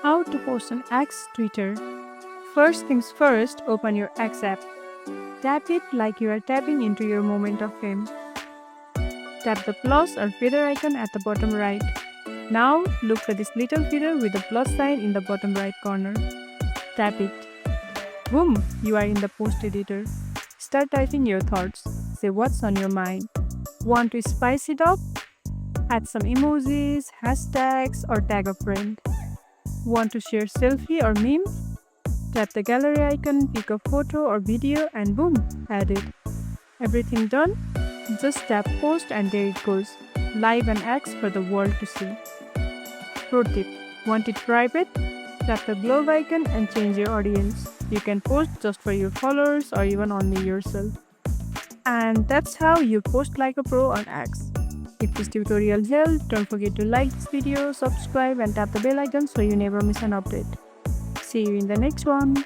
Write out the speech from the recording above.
How to post an X Twitter. First things first, open your X app. Tap it like you are tapping into your moment of fame. Tap the plus or feather icon at the bottom right. Now look for this little feather with the plus sign in the bottom right corner. Tap it. Boom! You are in the post editor. Start typing your thoughts. Say what's on your mind. Want to spice it up? Add some emojis, hashtags, or tag a friend. Want to share selfie or meme? Tap the gallery icon, pick a photo or video, and boom, add it. Everything done? Just tap post and there it goes. Live and X for the world to see. Pro tip: want it private? Tap the globe icon and change your audience. You can post just for your followers or even only yourself. And that's how you post like a pro on X. If this tutorial helped, don't forget to like this video, subscribe and tap the bell icon so you never miss an update. See you in the next one.